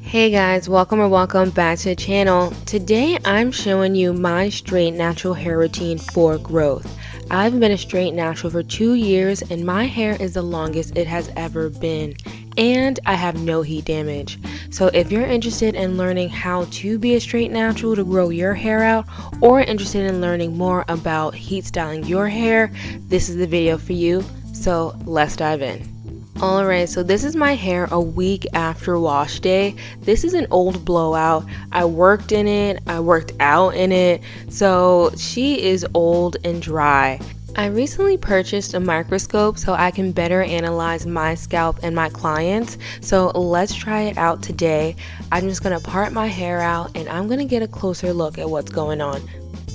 Hey guys, welcome back to the channel. Today I'm showing you my straight natural hair routine for growth. I've been a straight natural for 2 years and my hair is the longest it has ever been, and I have no heat damage. So if you're interested in learning how to be a straight natural to grow your hair out, or interested in learning more about heat styling your hair, this is the video for you. So let's dive in. Alright, so this is my hair a week after wash day. This is an old blowout. I worked in it, I worked out in it, so she is old and dry. I recently purchased a microscope so I can better analyze my scalp and my clients. So let's try it out today. I'm just going to part my hair out and I'm going to get a closer look at what's going on.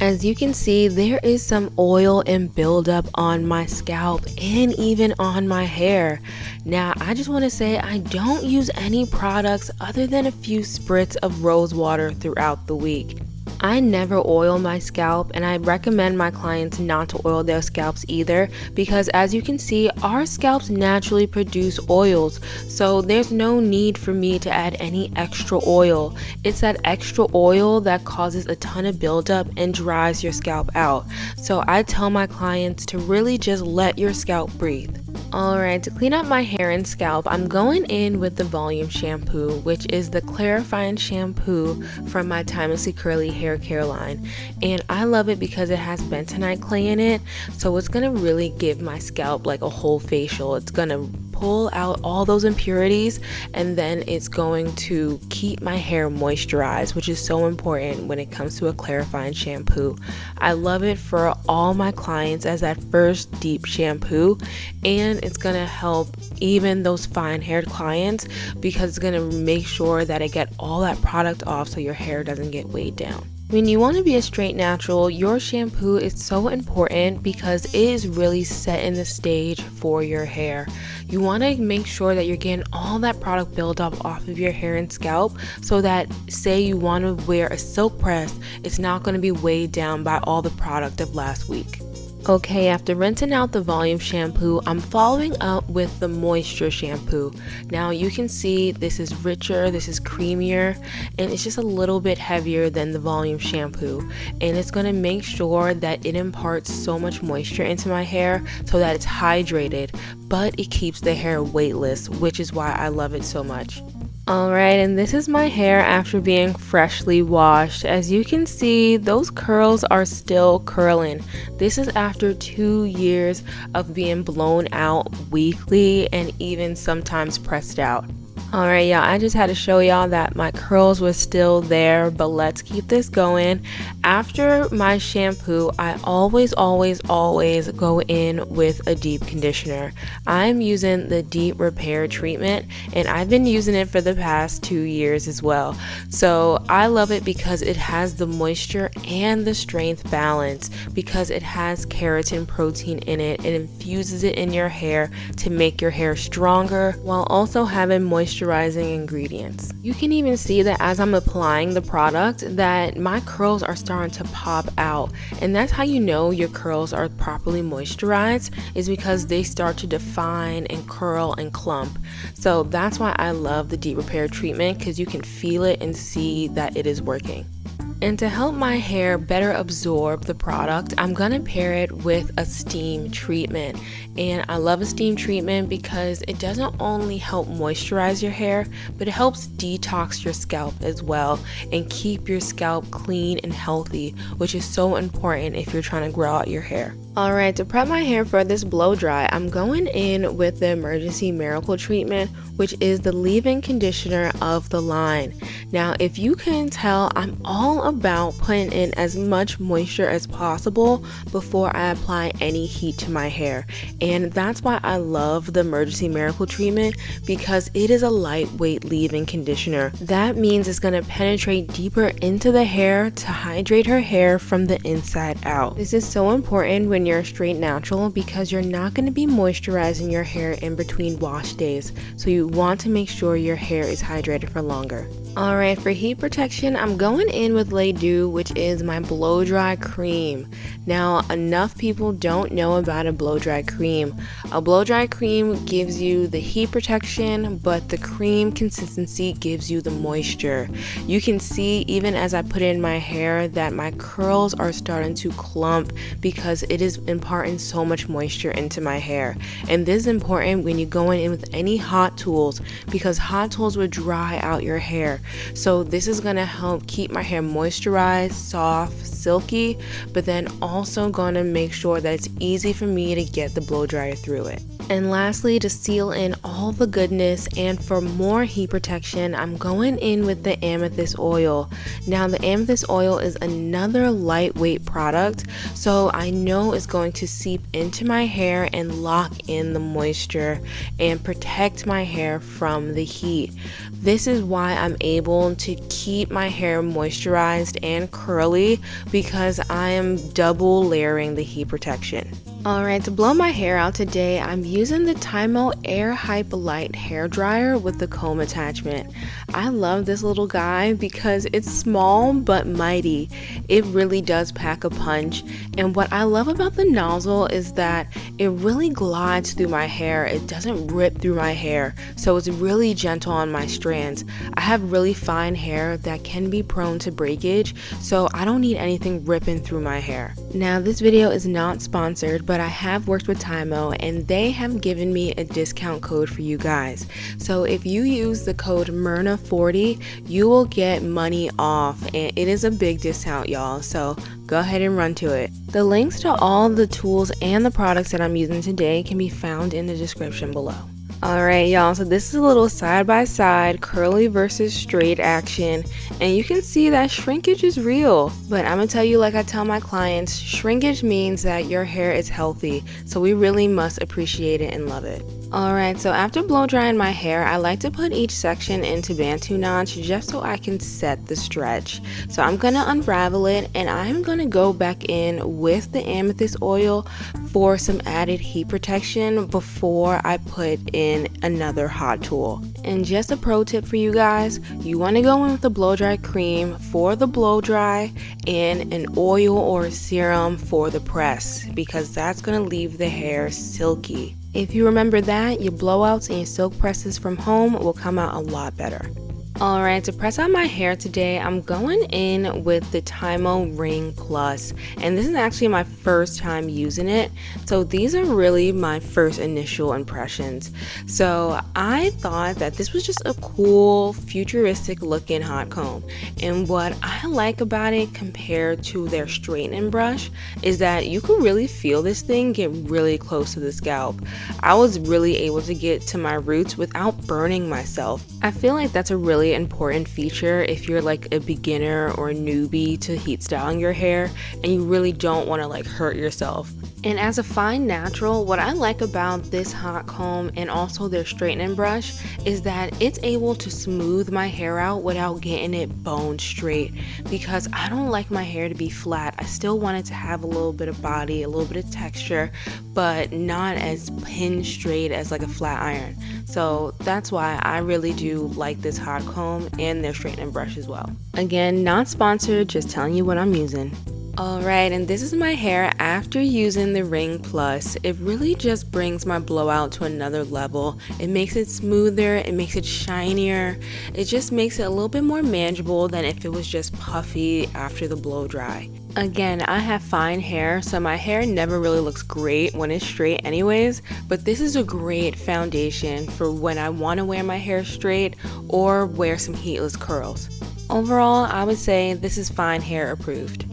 As you can see, there is some oil and buildup on my scalp and even on my hair. Now, I just want to say I don't use any products other than a few spritz of rose water throughout the week. I never oil my scalp, and I recommend my clients not to oil their scalps either, because as you can see, our scalps naturally produce oils, so there's no need for me to add any extra oil. It's that extra oil that causes a ton of buildup and dries your scalp out. So I tell my clients to really just let your scalp breathe. Alright, to clean up my hair and scalp, I'm going in with the volume shampoo, which is the clarifying shampoo from my Timelessly Curly hair care line. And I love it because it has bentonite clay in it, so it's going to really give my scalp like a whole facial. It's going to pull out all those impurities, and then it's going to keep my hair moisturized, which is so important when it comes to a clarifying shampoo. I love it for all my clients as that first deep shampoo, and it's going to help even those fine haired clients because it's going to make sure that it get all that product off so your hair doesn't get weighed down. When you want to be a straight natural, your shampoo is so important because it is really setting the stage for your hair. You want to make sure that you're getting all that product buildup off of your hair and scalp, so that say you want to wear a silk press, it's not going to be weighed down by all the product of last week. Okay, after rinsing out the volume shampoo, I'm following up with the moisture shampoo. Now you can see this is richer, this is creamier, and it's just a little bit heavier than the volume shampoo. And it's going to make sure that it imparts so much moisture into my hair so that it's hydrated, but it keeps the hair weightless, which is why I love it so much. Alright, and this is my hair after being freshly washed. As you can see, those curls are still curling. This is after 2 years of being blown out weekly and even sometimes pressed out. Alright y'all, I just had to show y'all that my curls were still there, but let's keep this going. After my shampoo, I always go in with a deep conditioner. I'm using the deep repair treatment, and I've been using it for the past 2 years as well. So I love it because it has the moisture and the strength balance, because it has keratin protein in it. It infuses it in your hair to make your hair stronger while also having moisturizing ingredients. You can even see that as I'm applying the product that my curls are starting to pop out, and that's how you know your curls are properly moisturized, is because they start to define and curl and clump. So that's why I love the deep repair treatment, because you can feel it and see that it is working. And to help my hair better absorb the product, I'm gonna pair it with a steam treatment. And I love a steam treatment because it doesn't only help moisturize your hair, but it helps detox your scalp as well and keep your scalp clean and healthy, which is so important if you're trying to grow out your hair. Alright, to prep my hair for this blow dry, I'm going in with the Emergency Miracle treatment, which is the leave-in conditioner of the line. Now, if you can tell, I'm all about putting in as much moisture as possible before I apply any heat to my hair. And that's why I love the Emergency Miracle treatment, because it is a lightweight leave-in conditioner. That means it's going to penetrate deeper into the hair to hydrate her hair from the inside out. This is so important when when you're a straight natural because you're not going to be moisturizing your hair in between wash days, so you want to make sure your hair is hydrated for longer. Alright, for heat protection, I'm going in with Late Dew, which is my blow dry cream. Now, enough people don't know about a blow dry cream. A blow dry cream gives you the heat protection, but the cream consistency gives you the moisture. You can see even as I put it in my hair that my curls are starting to clump because it is imparting so much moisture into my hair. And this is important when you're going in with any hot tools because hot tools will dry out your hair. So this is going to help keep my hair moisturized, soft, silky, but then also going to make sure that it's easy for me to get the blow dryer through it. And lastly, to seal in all the goodness and for more heat protection, I'm going in with the amethyst oil. Now the amethyst oil is another lightweight product, so I know it's going to seep into my hair and lock in the moisture and protect my hair from the heat. This is why I'm able to keep my hair moisturized and curly because I am double layering the heat protection. Alright, to blow my hair out today, I'm using the TYMO Airhype Lite hair dryer with the comb attachment. I love this little guy because it's small but mighty. It really does pack a punch, and what I love about the nozzle is that it really glides through my hair. It doesn't rip through my hair, so it's really gentle on my strands. I have really fine hair that can be prone to breakage, so I don't need anything ripping through my hair. Now this video is not sponsored, but I have worked with TYMO and they have given me a discount code for you guys. So if you use the code MYRNA40, you will get money off, and it is a big discount, y'all, so go ahead and run to it. The links to all the tools and the products that I'm using today can be found in the description below. Alright y'all, so this is a little side by side curly versus straight action, and you can see that shrinkage is real. But I'm gonna tell you, like I tell my clients, shrinkage means that your hair is healthy, so we really must appreciate it and love it. Alright, so after blow drying my hair, I like to put each section into Bantu knots just so I can set the stretch. So I'm gonna unravel it and I'm gonna go back in with the amethyst oil for some added heat protection before I put in another hot tool. And just a pro tip for you guys, you want to go in with the blow dry cream for the blow dry and an oil or a serum for the press, because that's going to leave the hair silky. If you remember that, your blowouts and your silk presses from home will come out a lot better. Alright, to press out my hair today, I'm going in with the TYMO Ring Plus, and this is actually my first time using it, so these are really my first initial impressions. So I thought that this was just a cool, futuristic looking hot comb, and what I like about it compared to their straightening brush is that you can really feel this thing get really close to the scalp. I was really able to get to my roots without burning myself. I feel like that's a really important feature if you're like a beginner or a newbie to heat styling your hair and you really don't want to like hurt yourself. And as a fine natural, what I like about this hot comb and also their straightening brush is that it's able to smooth my hair out without getting it bone straight, because I don't like my hair to be flat. I still want it to have a little bit of body, a little bit of texture, but not as pin straight as like a flat iron. So that's why I really do like this hot comb and their straightening brush as well. Again, not sponsored, just telling you what I'm using. Alright, and this is my hair after using the Ring Plus. It really just brings my blowout to another level. It makes it smoother, it makes it shinier, it just makes it a little bit more manageable than if it was just puffy after the blow dry. Again, I have fine hair, so my hair never really looks great when it's straight anyways, but this is a great foundation for when I want to wear my hair straight or wear some heatless curls. Overall, I would say this is fine hair approved.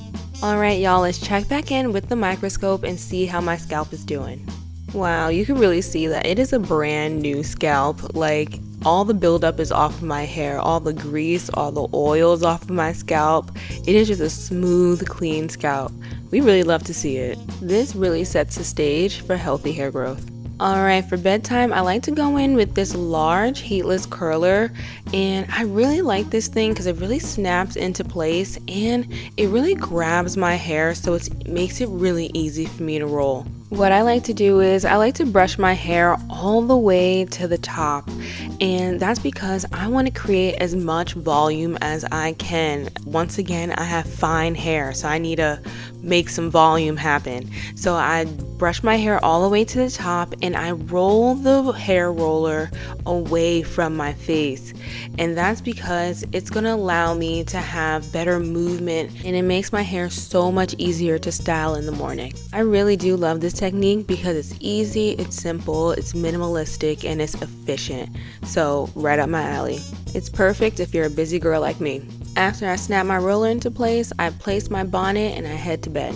Alright y'all, let's check back in with the microscope and see how my scalp is doing. Wow, you can really see that it is a brand new scalp. Like, all the buildup is off of my hair, all the grease, all the oils off of my scalp. It is just a smooth, clean scalp. We really love to see it. This really sets the stage for healthy hair growth. Alright, for bedtime, I like to go in with this large heatless curler, and I really like this thing because it really snaps into place and it really grabs my hair, so it makes it really easy for me to roll. What I like to do is I like to brush my hair all the way to the top, and that's because I want to create as much volume as I can. Once again, I have fine hair, so I need to make some volume happen. So I brush my hair all the way to the top and I roll the hair roller away from my face, and that's because it's going to allow me to have better movement, and it makes my hair so much easier to style in the morning. I really do love this technique because it's easy, it's simple, it's minimalistic, and it's efficient. So right up my alley. It's perfect if you're a busy girl like me. After I snap my roller into place, I place my bonnet and I head to bed.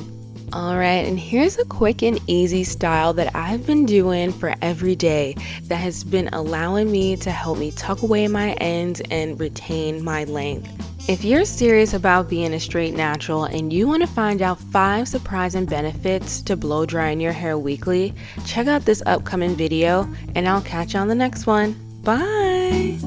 Alright, and here's a quick and easy style that I've been doing for every day that has been allowing me to help me tuck away my ends and retain my length. If you're serious about being a straight natural and you want to find out 5 surprising benefits to blow drying your hair weekly, check out this upcoming video and I'll catch you on the next one. Bye!